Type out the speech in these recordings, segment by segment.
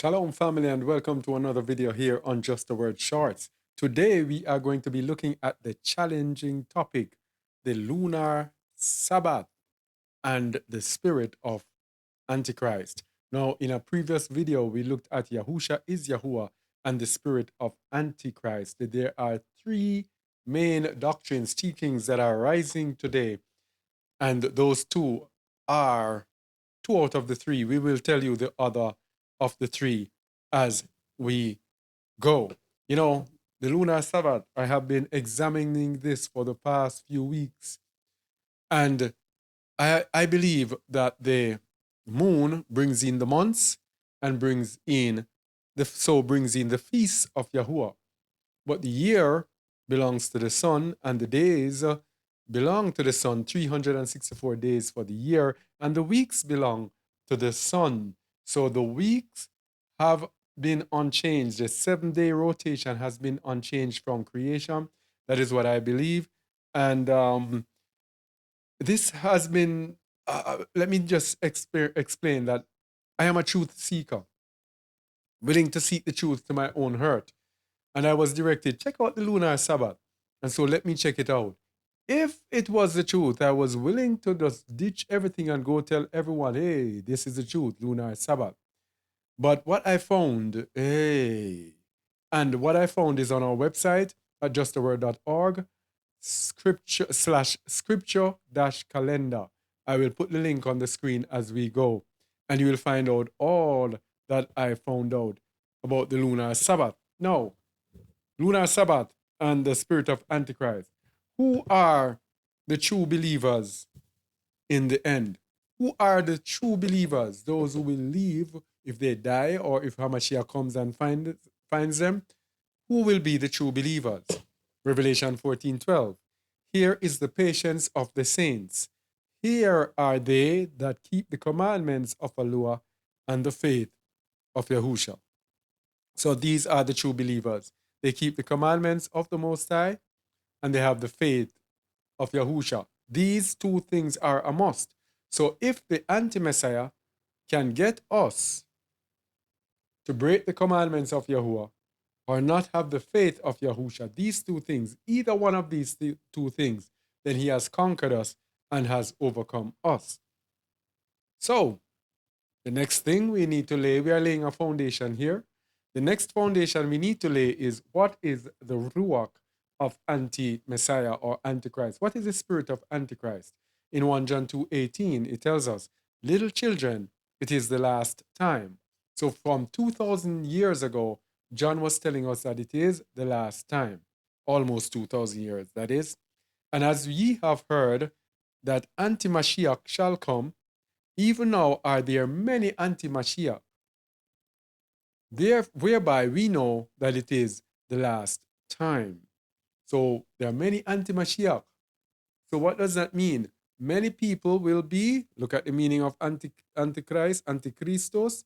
Shalom family and welcome to another video here on Just the Word Shorts. Today we are going to be looking at the challenging topic, the Lunar Sabbath and the spirit of Antichrist. Now in a previous video we looked at Yahusha is Yahuwah and the spirit of Antichrist. There are three main doctrines, teachings that are rising today, and those two are two out of the three. We will tell you the other of the three as we go. You know, the Lunar Sabbath, I have been examining this for the past few weeks, and I believe that the moon brings in the months and brings in the feasts of Yahuwah. But the year belongs to the sun, and the days belong to the sun, 364 days for the year, and the weeks belong to the sun. So the weeks have been unchanged. The 7-day rotation has been unchanged from creation. That is what I believe. And this has been, let me just explain that I am a truth seeker, willing to seek the truth to my own hurt. And I was directed, check out the Lunar Sabbath. And so let me check it out. If it was the truth, I was willing to just ditch everything and go tell everyone, hey, this is the truth, Lunar Sabbath. But what I found, and what I found is on our website at justtheword.org, scripture/scripture-calendar. I will put the link on the screen as we go, and you will find out all that I found out about the Lunar Sabbath. Now, Lunar Sabbath and the spirit of Antichrist. Who are the true believers in the end? Who are the true believers? Those who will leave if they die or if Hamashiach comes and finds them. Who will be the true believers? Revelation 14:12. Here is the patience of the saints. Here are they that keep the commandments of Allah and the faith of Yahusha. So these are the true believers. They keep the commandments of the Most High and they have the faith of Yahusha. These two things are a must. So if the anti-messiah can get us to break the commandments of Yahuwah or not have the faith of Yahusha, these two things, either one of these two things, then he has conquered us and has overcome us. So the next thing we need to lay, we are laying a foundation here. The next foundation we need to lay is, what is the ruach of anti-messiah or antichrist? What is the spirit of antichrist? In 1 John 2:18, it tells us, little children, it is the last time. So from 2,000 years ago, John was telling us that it is the last time. Almost 2,000 years, that is. And as ye have heard that anti-Mashiach shall come, even now are there many anti-Mashiach, whereby we know that it is the last time. So there are many anti-Mashiach. So what does that mean? Many people will be, look at the meaning of Antichrist, Antichristos,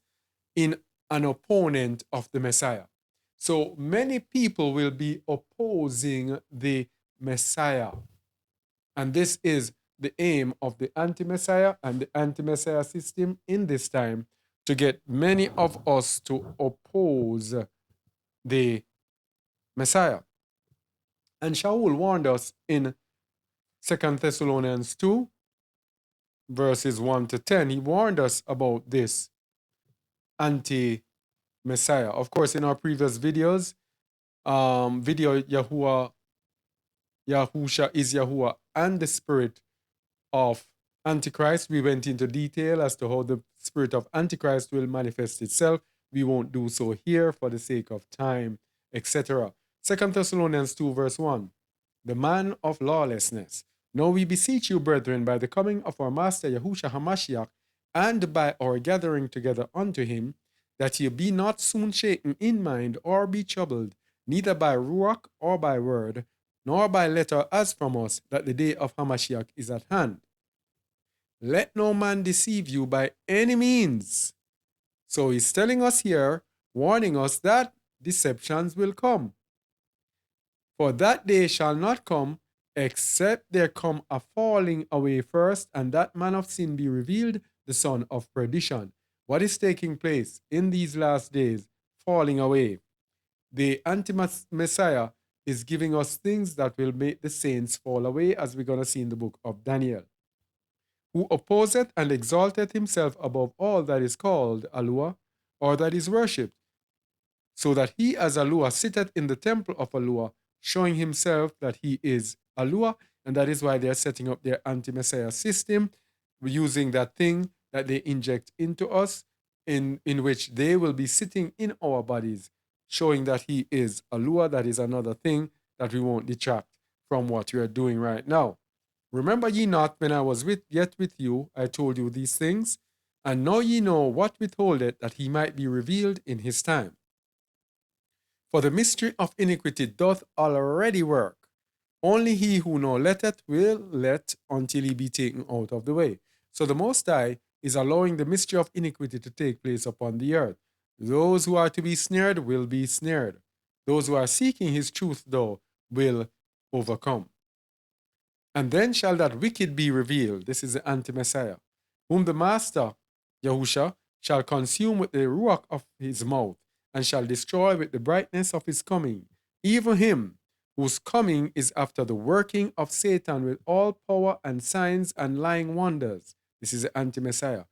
in an opponent of the Messiah. So many people will be opposing the Messiah. And this is the aim of the anti-Messiah and the anti-Messiah system in this time, to get many of us to oppose the Messiah. And Shaul warned us in 2 Thessalonians 2, verses 1 to 10. He warned us about this anti-Messiah. Of course, in our previous videos, Yahusha is Yahuwah and the spirit of Antichrist, we went into detail as to how the spirit of Antichrist will manifest itself. We won't do so here for the sake of time, etc. 2 Thessalonians 2 verse 1. The man of lawlessness. Now we beseech you, brethren, by the coming of our Master Yahushua Hamashiach, and by our gathering together unto him, that ye be not soon shaken in mind, or be troubled, neither by ruach or by word, nor by letter as from us, that the day of Hamashiach is at hand. Let no man deceive you by any means. So he's telling us here, warning us that deceptions will come. For that day shall not come, except there come a falling away first, and that man of sin be revealed, the son of perdition, What is taking place in these last days? Falling away. The anti-messiah is giving us things that will make the saints fall away, as we're going to see in the book of Daniel. Who opposeth and exalteth himself above all that is called Alua, or that is worshipped, so that he as Alua sitteth in the temple of Alua, showing himself that he is Alua, and that is why they are setting up their anti-messiah system, using that thing that they inject into us, in which they will be sitting in our bodies, showing that he is Alua. That is another thing that we won't detract from what we are doing right now. Remember ye not, when I was yet with you, I told you these things, and now ye know what withholdeth, that he might be revealed in his time. For the mystery of iniquity doth already work. Only he who now letteth will let until he be taken out of the way. So the Most High is allowing the mystery of iniquity to take place upon the earth. Those who are to be snared will be snared. Those who are seeking his truth, though, will overcome. And then shall that wicked be revealed. This is the anti-messiah, whom the master, Yahusha, shall consume with the ruach of his mouth, and shall destroy with the brightness of his coming, even him whose coming is after the working of Satan with all power and signs and lying wonders. This is the anti-messiah.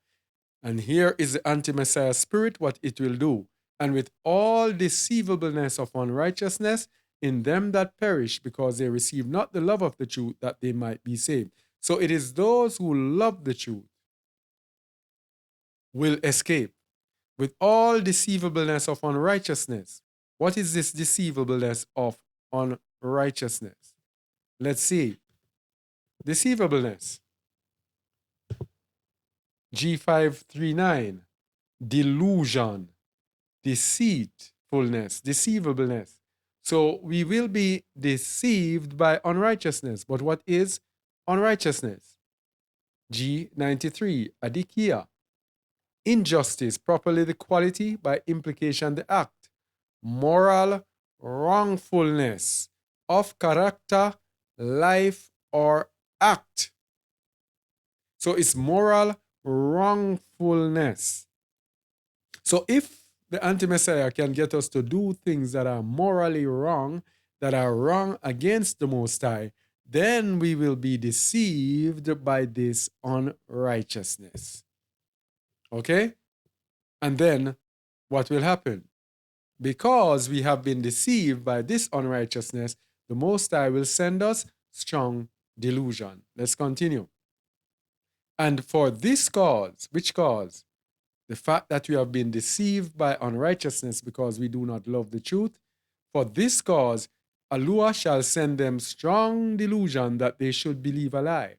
And here is the anti-messiah spirit, what it will do. And with all deceivableness of unrighteousness in them that perish, because they receive not the love of the truth, that they might be saved. So it is those who love the truth will escape. With all deceivableness of unrighteousness. What is this deceivableness of unrighteousness? Let's see. Deceivableness. G539. Delusion. Deceitfulness. Deceivableness. So we will be deceived by unrighteousness. But what is unrighteousness? G93. Adikia. Injustice, properly the quality, by implication the act. Moral wrongfulness of character, life, or act. So it's moral wrongfulness. So if the anti-messiah can get us to do things that are morally wrong, that are wrong against the Most High, then we will be deceived by this unrighteousness. Okay? And then what will happen? Because we have been deceived by this unrighteousness, the Most High will send us strong delusion. Let's continue. And for this cause, which cause? The fact that we have been deceived by unrighteousness because we do not love the truth. For this cause, Alua shall send them strong delusion, that they should believe a lie,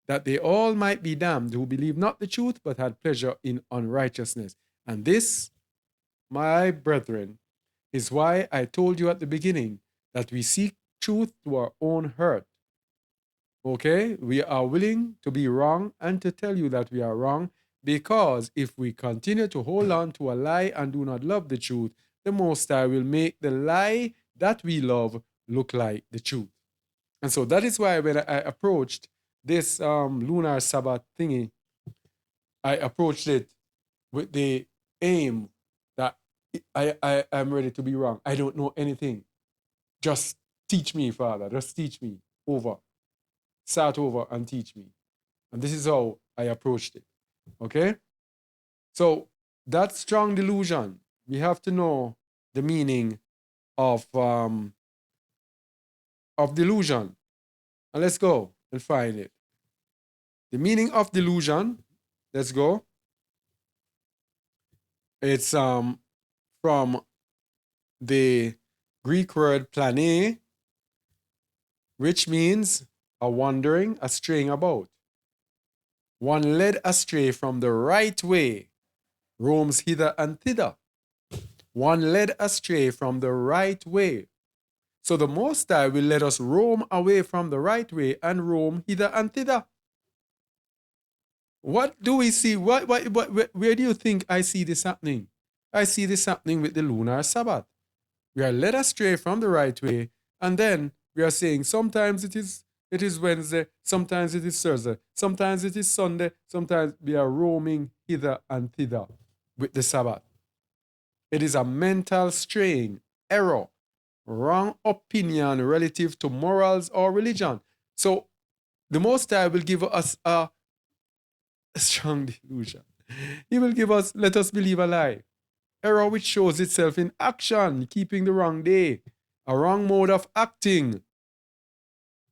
that they all might be damned who believe not the truth, but had pleasure in unrighteousness. And this, my brethren, is why I told you at the beginning that we seek truth to our own hurt. Okay? We are willing to be wrong and to tell you that we are wrong, because if we continue to hold on to a lie and do not love the truth, the Most High will make the lie that we love look like the truth. And so that is why when I approached this Lunar Sabbath thingy, I approached it with the aim that I am ready to be wrong. I don't know anything. Just teach me, Father. Just teach me over. Start over and teach me. And this is how I approached it. Okay? So that strong delusion, we have to know the meaning of delusion. And let's go and find it. The meaning of delusion, let's go. It's from the Greek word plane, which means a wandering, a straying about. One led astray from the right way, roams hither and thither. One led astray from the right way. So the Most High will let us roam away from the right way and roam hither and thither. What do we see? Where do you think I see this happening? I see this happening with the Lunar Sabbath. We are led astray from the right way, and then we are saying sometimes it is Wednesday, sometimes it is Thursday, sometimes it is Sunday, sometimes we are roaming hither and thither. with the Sabbath. It is a mental strain, error, wrong opinion relative to morals or religion. So the Most High will give us a strong delusion. He will give us, let us believe a lie. Error which shows itself in action, keeping the wrong day, a wrong mode of acting.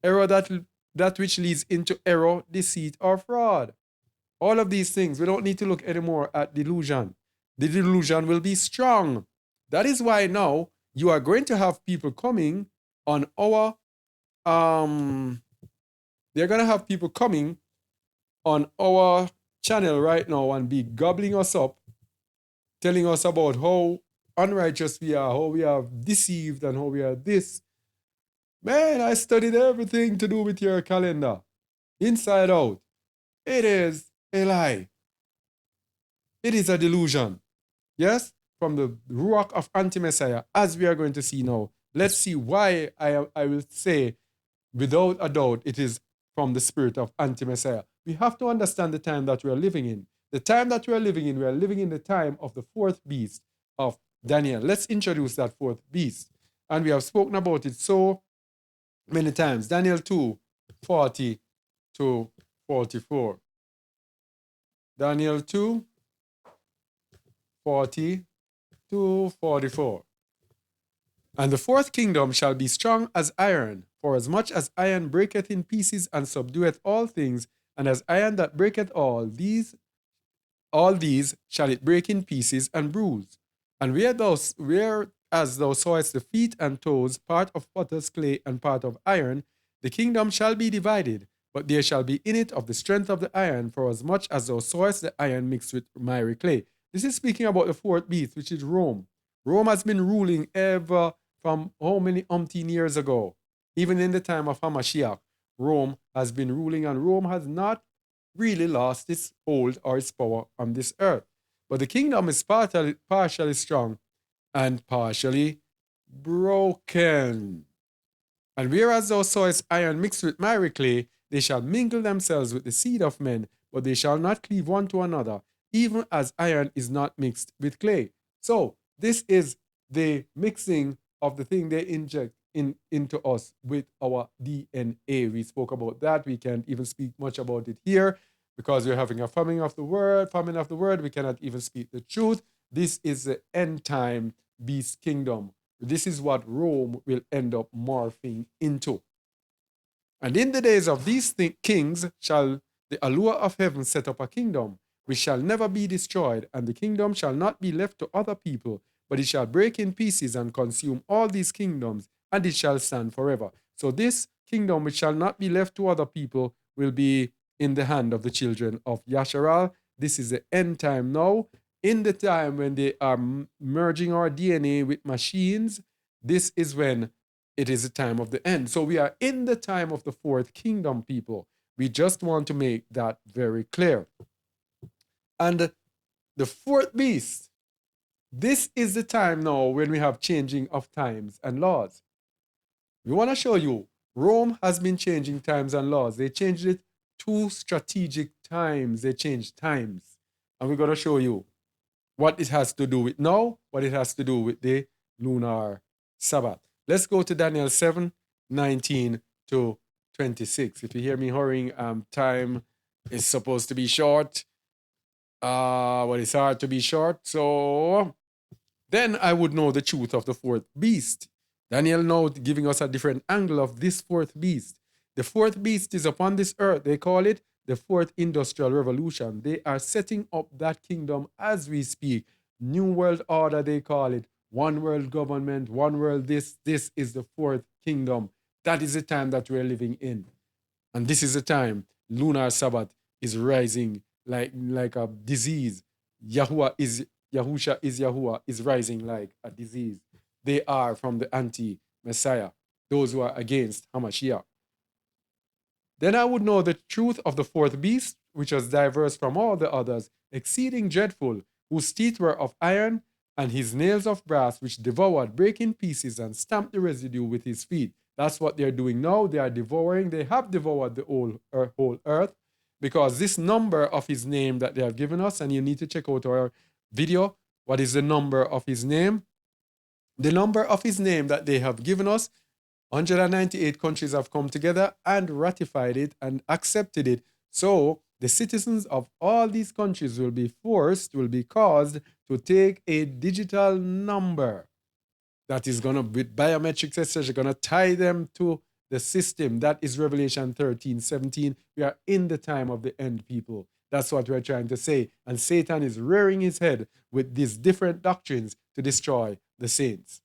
Error that which leads into error, deceit, or fraud. All of these things, we don't need to look anymore at delusion. The delusion will be strong. That is why now you are going to have people coming on our, they're going to have people coming on our channel right now and be gobbling us up, telling us about how unrighteous we are, how we are deceived, and how we are this. Man, I studied everything to do with your calendar, inside out. It is a lie. It is a delusion. Yes? From the ruach of antimessiah, as we are going to see now. Let's see why I will say, without a doubt, it is from the spirit of antimessiah. We have to understand the time that we are living in. The time that we are living in the time of the fourth beast of Daniel. Let's introduce that fourth beast. And we have spoken about it so many times. Daniel 2, 40 to 44. Daniel 2, 40 to 44. And the fourth kingdom shall be strong as iron, for as much as iron breaketh in pieces and subdueth all things, and as iron that breaketh all these shall it break in pieces and bruise. And whereas thou sawest the feet and toes, part of potter's clay and part of iron, the kingdom shall be divided, but there shall be in it of the strength of the iron, for as much as thou sawest the iron mixed with miry clay. This is speaking about the fourth beast, which is Rome. Rome has been ruling ever from how many umpteen years ago? Even in the time of Hamashiach, Rome has been ruling, and Rome has not really lost its hold or its power on this earth. But the kingdom is partially strong and partially broken. And whereas thou sawest iron mixed with miry clay, they shall mingle themselves with the seed of men, but they shall not cleave one to another, even as iron is not mixed with clay. So this is the mixing of the thing they inject into us with our DNA. We spoke about that. We can't even speak much about it here because we're having a famine of the word. We cannot even speak the truth. This is the end time beast kingdom. This is what Rome will end up morphing into. And in the days of these kings shall the allure of heaven set up a kingdom, which shall never be destroyed, and the kingdom shall not be left to other people, but it shall break in pieces and consume all these kingdoms, and it shall stand forever. So this kingdom, which shall not be left to other people, will be in the hand of the children of Yasharal. This is the end time now. In the time when they are merging our DNA with machines, this is when it is the time of the end. So we are in the time of the fourth kingdom, people. We just want to make that very clear. And the fourth beast, this is the time now when we have changing of times and laws. We want to show you, Rome has been changing times and laws. They changed it 2 strategic times. They changed times. And we're going to show you what it has to do with now, what it has to do with the lunar Sabbath. Let's go to Daniel 7, 19 to 26. If you hear me hurrying, time is supposed to be short. But it's hard to be short. So then I would know the truth of the fourth beast. Daniel now giving us a different angle of this fourth beast. The fourth beast is upon this earth. They call it the fourth industrial revolution. They are setting up that kingdom as we speak. New world order, they call it. One world government, one world this. This is the fourth kingdom. That is the time that we're living in. And this is the time Lunar Sabbath is rising like a disease. Yahusha is Yahuwah is rising like a disease. They are from the anti-Messiah, those who are against Hamashiach. Then I would know the truth of the fourth beast, which was diverse from all the others, exceeding dreadful, whose teeth were of iron, and his nails of brass, which devoured, break in pieces, and stamped the residue with his feet. That's what they're doing now. They are devouring. They have devoured the whole earth, because this number of his name that they have given us, and you need to check out our video. What is the number of his name? The number of his name that they have given us, 198 countries have come together and ratified it and accepted it. So the citizens of all these countries will be caused to take a digital number that is going to, with biometrics, etc., going to tie them to the system. That is Revelation 13:17. We are in the time of the end, people. That's what we're trying to say. And Satan is rearing his head with these different doctrines to destroy the saints.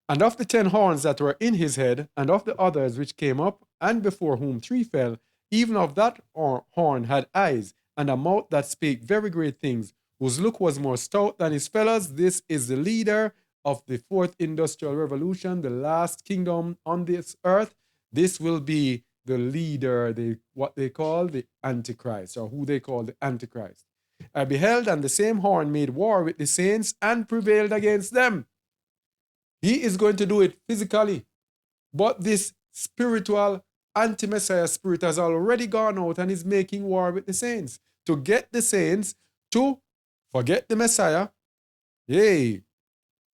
And of the 10 horns that were in his head, and of the others which came up, and before whom 3 fell, even of that horn had eyes, and a mouth that spake very great things, whose look was more stout than his fellows. This is the leader of the 4th industrial revolution, the last kingdom on this earth. This will be the leader, what they call the Antichrist, or who they call the Antichrist. I beheld, and the same horn made war with the saints and prevailed against them. He is going to do it physically, but this spiritual anti-messiah spirit has already gone out and is making war with the saints to get the saints to forget the Messiah,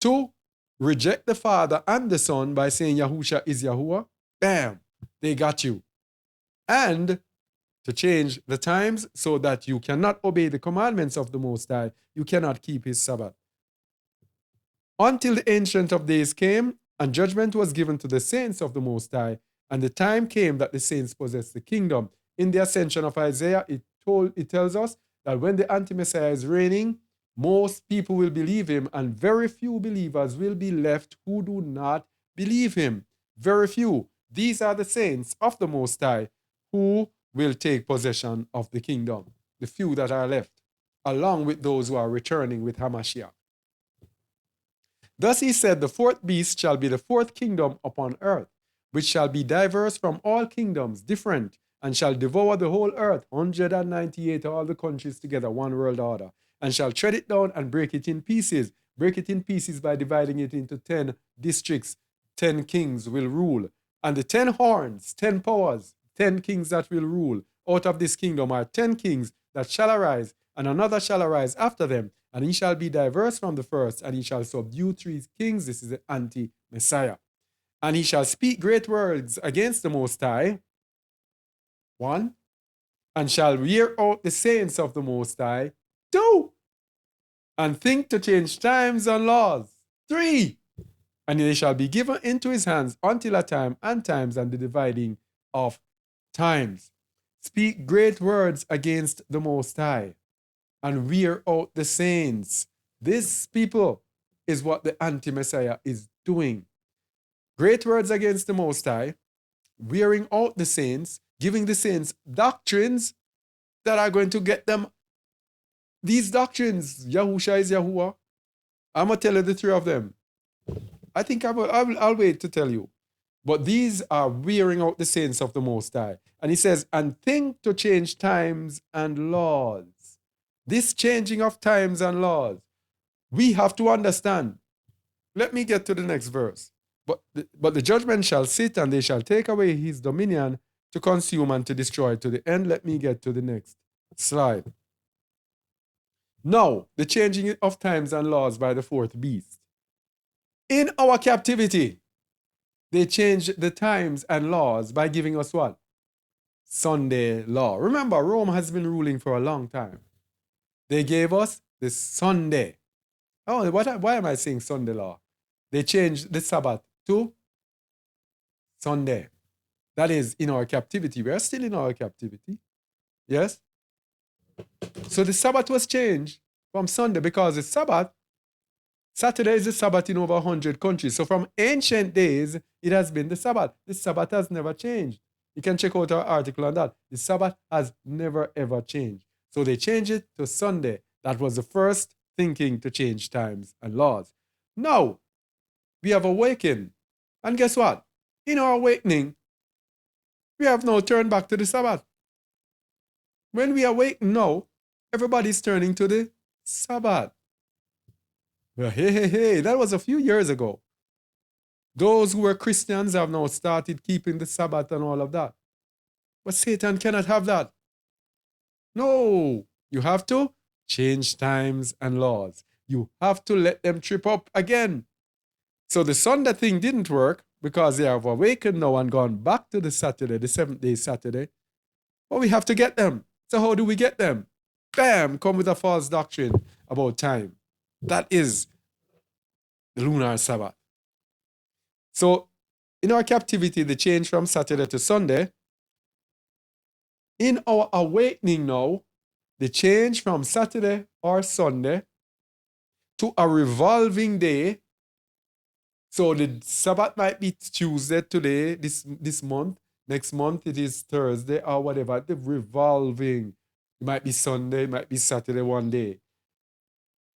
to reject the Father and the Son by saying Yahusha is Yahuwah. Bam, they got you. And to change the times so that you cannot obey the commandments of the Most High, you cannot keep his Sabbath. Until the Ancient of Days came, and judgment was given to the saints of the Most High, and the time came that the saints possessed the kingdom. In the ascension of Isaiah, it tells us that when the anti-messiah is reigning, most people will believe him, and very few believers will be left who do not believe him. Very few. These are the saints of the Most High who will take possession of the kingdom, the few that are left, along with those who are returning with Hamashiach. Thus he said, the 4th beast shall be the 4th kingdom upon earth, which shall be diverse from all kingdoms, different, and shall devour the whole earth, 198 all the countries together, one world order, and shall tread it down and break it in pieces by dividing it into 10 districts. 10 kings will rule, and the 10 horns, 10 powers, 10 kings that will rule out of this kingdom are 10 kings that shall arise, and another shall arise after them, and he shall be diverse from the first, and he shall subdue 3 kings. This is the anti-messiah. And he shall speak great words against the Most High, 1, and shall wear out the saints of the Most High, 2, and think to change times and laws, 3, and they shall be given into his hands until a time and times and the dividing of times. Speak great words against the Most High, and wear out the saints. This, people, is what the anti-messiah is doing. Great words against the Most High, wearing out the saints, giving the saints doctrines that are going to get them. These doctrines, Yahusha is Yahuwah. I'm going to tell you the 3 of them. I think I'll wait to tell you. But these are wearing out the saints of the Most High. And he says, and think to change times and laws. This changing of times and laws, we have to understand. Let me get to the next verse. But the judgment shall sit, and they shall take away his dominion to consume and to destroy to the end. Let me get to the next slide. Now, the changing of times and laws by the 4th beast. In our captivity, they changed the times and laws by giving us what? Sunday law. Remember, Rome has been ruling for a long time. They gave us the Sunday. Oh, why am I saying Sunday law? They changed the Sabbath to Sunday. That is in our captivity. We are still in our captivity. Yes? So the Sabbath was changed from Sunday because the Sabbath, Saturday is the Sabbath in over 100 countries. So from ancient days, it has been the Sabbath. The Sabbath has never changed. You can check out our article on that. The Sabbath has never, ever changed. So they changed it to Sunday. That was the first thinking to change times and laws. Now, we have awakened. And guess what? In our awakening, we have now turned back to the Sabbath. When we awaken now, everybody's turning to the Sabbath. Well, hey, that was a few years ago. Those who were Christians have now started keeping the Sabbath and all of that. But Satan cannot have that. No, you have to change times and laws. You have to let them trip up again. So the Sunday thing didn't work because they have awakened now and gone back to the Saturday, the 7th-day Saturday. But we have to get them. So how do we get them? Bam, come with a false doctrine about time. That is the Lunar Sabbath. So in our captivity, the change from Saturday to Sunday, in our awakening now, the change from Saturday or Sunday to a revolving day. So the Sabbath might be Tuesday today, this month. Next month it is Thursday or whatever. The revolving. It might be Sunday, it might be Saturday one day.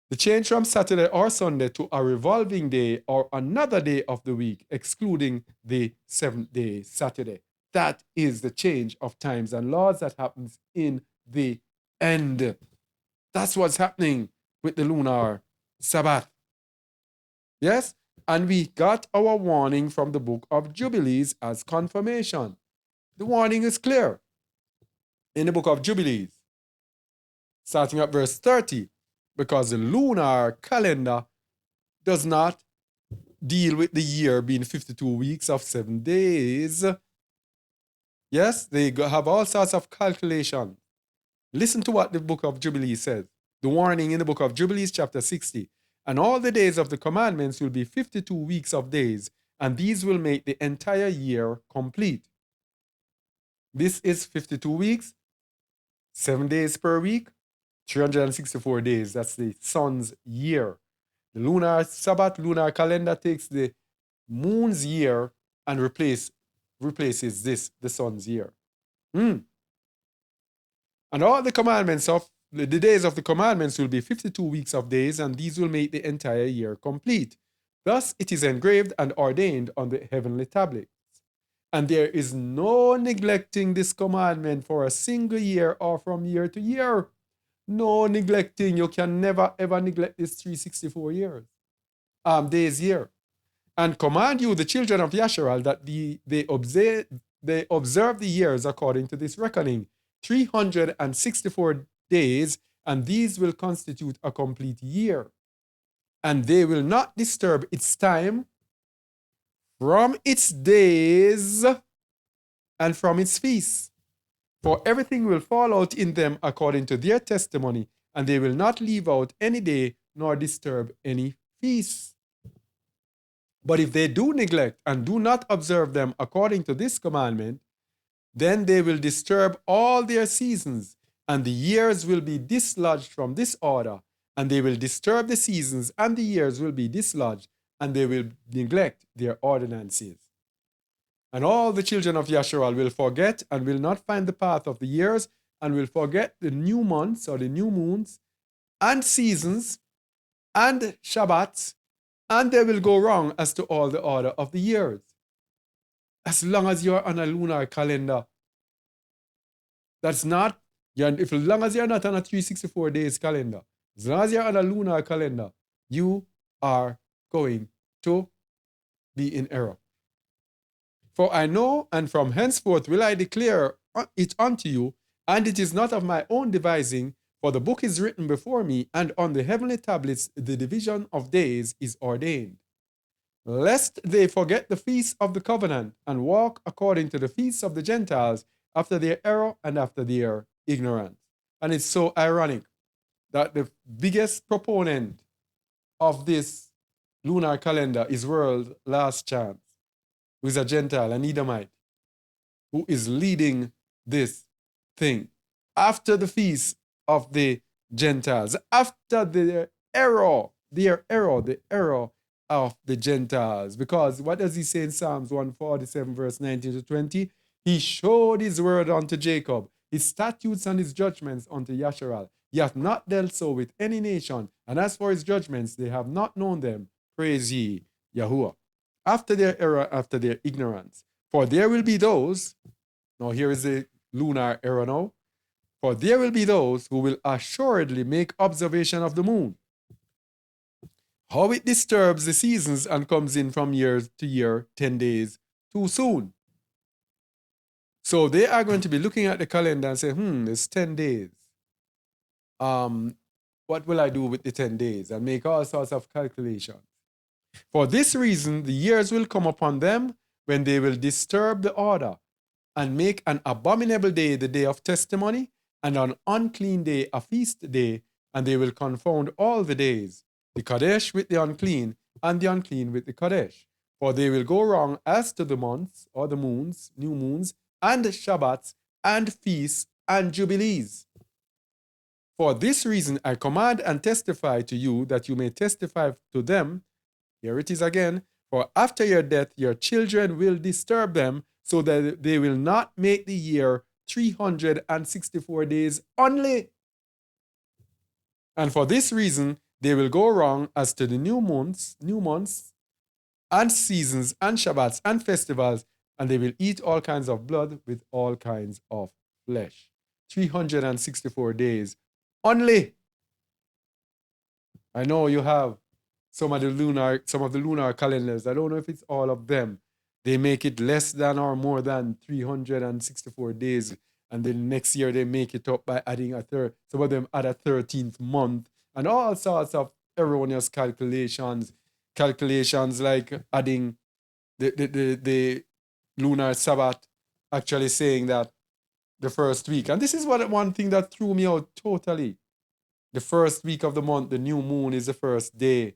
The change from Saturday or Sunday to a revolving day or another day of the week, excluding the 7th-day Saturday. That is the change of times and laws that happens in the end. That's what's happening with the Lunar Sabbath. Yes? And we got our warning from the book of Jubilees as confirmation. The warning is clear in the book of Jubilees, starting at verse 30, because the lunar calendar does not deal with the year being 52 weeks of 7 days. Yes, they have all sorts of calculation. Listen to what the book of Jubilees says. The warning in the book of Jubilees, chapter 60. And all the days of the commandments will be 52 weeks of days, and these will make the entire year complete. This is 52 weeks, 7 days per week, 364 days. That's the sun's year. The lunar Sabbath, lunar calendar takes the moon's year and replaces this, the sun's year. And all the commandments of the days of the commandments will be 52 weeks of days, and these will make the entire year complete. Thus it is engraved and ordained on the heavenly tablets. And there is no neglecting this commandment for a single year or from year to year. No neglecting. You can never ever neglect this 364 days year. And command you, the children of Yasharal, that they observe the years according to this reckoning, 364 days, and these will constitute a complete year. And they will not disturb its time from its days and from its feasts. For everything will fall out in them according to their testimony, and they will not leave out any day nor disturb any feast. But if they do neglect and do not observe them according to this commandment, then they will disturb all their seasons, and the years will be dislodged from this order, and they will disturb the seasons, and the years will be dislodged, and they will neglect their ordinances. And all the children of Yasharal will forget and will not find the path of the years, and will forget the new months or the new moons, and seasons, and Shabbats, and they will go wrong as to all the order of the years. As long as you're on a lunar calendar, as long as you're not on a 364 days calendar, as long as you're on a lunar calendar, you are going to be in error. For I know, and from henceforth will I declare it unto you, and it is not of my own devising, for the book is written before me, and on the heavenly tablets the division of days is ordained. Lest they forget the feasts of the covenant, and walk according to the feasts of the Gentiles, after their error and after their ignorance. And it's so ironic that the biggest proponent of this lunar calendar is World Last Chance, who is a Gentile, an Edomite, who is leading this thing after the feast of the Gentiles, after the error of the Gentiles. Because what does he say in Psalms 147, verse 19 to 20? He showed his word unto Jacob, his statutes and his judgments unto Yasharal. He hath not dealt so with any nation, and as for his judgments, they have not known them. Praise ye Yahuwah. After their error, after their ignorance. For there will be those, now here is the lunar error now, for there will be those who will assuredly make observation of the moon, how it disturbs the seasons and comes in from year to year 10 days too soon. So they are going to be looking at the calendar and say, it's 10 days. what will I do with the 10 days? And make all sorts of calculations. For this reason, the years will come upon them when they will disturb the order and make an abominable day the day of testimony, and an unclean day a feast day, and they will confound all the days, the Kadesh with the unclean, and the unclean with the Kadesh. For they will go wrong as to the months, or the moons, new moons, and Shabbats, and feasts, and jubilees. For this reason I command and testify to you, that you may testify to them. Here it is again. For after your death, your children will disturb them, so that they will not make the year 364 days only. And for this reason, they will go wrong as to the new months, and seasons, and Shabbats, and festivals, and they will eat all kinds of blood with all kinds of flesh. 364 days only. I know you have some of the lunar calendars. I don't know if it's all of them. They make it less than or more than 364 days. And then next year they make it up by adding a third. Some of them add a 13th month and all sorts of erroneous calculations. Calculations like adding the lunar Sabbath, actually saying that the first week. And this is one thing that threw me out totally. The first week of the month, the new moon is the first day.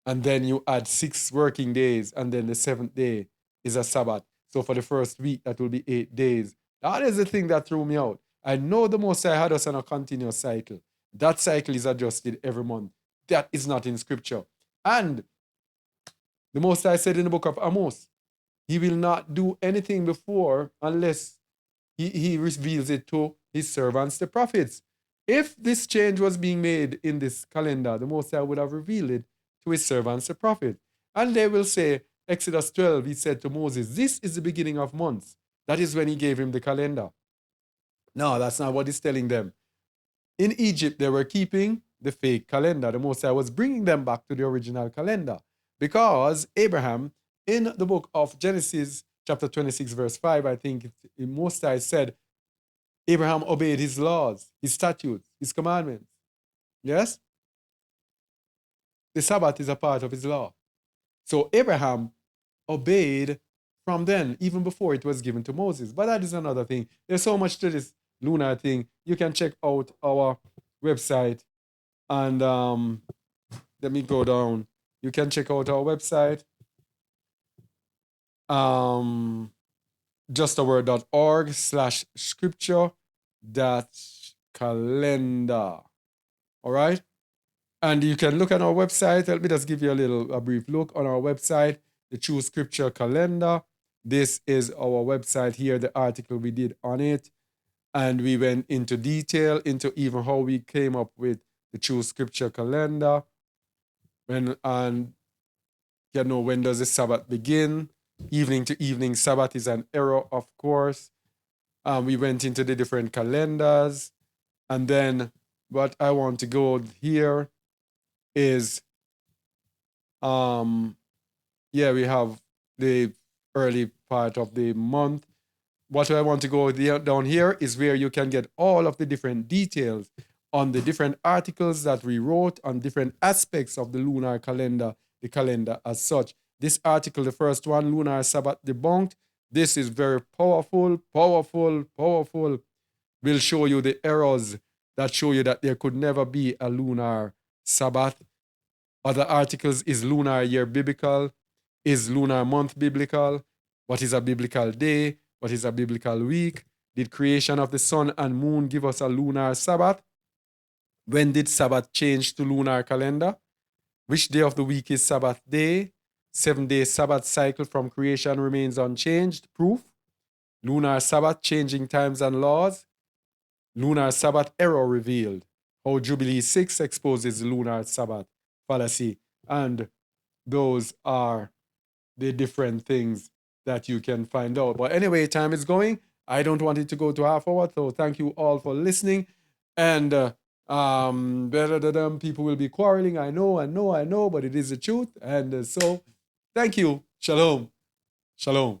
And then you add 6 working days, and then the 7th day is a Sabbath. So for the first week, that will be 8 days. That is the thing that threw me out. I know the Most High had us on a continuous cycle. That cycle is adjusted every month. That is not in Scripture. And the Most High said in the book of Amos, he will not do anything before unless he reveals it to his servants, the prophets. If this change was being made in this calendar, the Most High would have revealed it to his servants, the prophet. And they will say, Exodus 12, he said to Moses, this is the beginning of months. That is when he gave him the calendar. No, that's not what he's telling them. In Egypt, they were keeping the fake calendar. The Most High was bringing them back to the original calendar, because Abraham, in the book of Genesis, chapter 26, verse 5, I think the Most High said, Abraham obeyed his laws, his statutes, his commandments. Yes? The Sabbath is a part of his law. So Abraham obeyed from then, even before it was given to Moses. But that is another thing. There's so much to this lunar thing. You can check out our website. And let me go down. You can check out our website. justaword.org/scripture.calendar. All right? And you can look at our website. Let me just give you a brief look on our website, the True Scripture Calendar. This is our website here, the article we did on it. And we went into detail into even how we came up with the True Scripture Calendar. When does the Sabbath begin? Evening to evening Sabbath is an error, of course. We went into the different calendars. And then what I want to go here is, we have the early part of the month. What I want to go down here is where you can get all of the different details on the different articles that we wrote on different aspects of the lunar calendar, the calendar as such. This article, the first one, Lunar Sabbath Debunked, this is very powerful. Will show you the errors that show you that there could never be a lunar Sabbath. Other articles, is lunar year biblical? Is lunar month biblical? What is a biblical day? What is a biblical week? Did creation of the sun and moon give us a lunar Sabbath? When did Sabbath change to lunar calendar? Which day of the week is Sabbath day? 7-day Sabbath cycle from creation remains unchanged. Proof. Lunar Sabbath changing times and laws. Lunar Sabbath error revealed. How Jubilees 6 exposes lunar Sabbath fallacy. And those are the different things that you can find out. But anyway, time is going. I don't want it to go to half hour. So thank you all for listening. And people will be quarreling. I know, but it is the truth. And so thank you. Shalom. Shalom.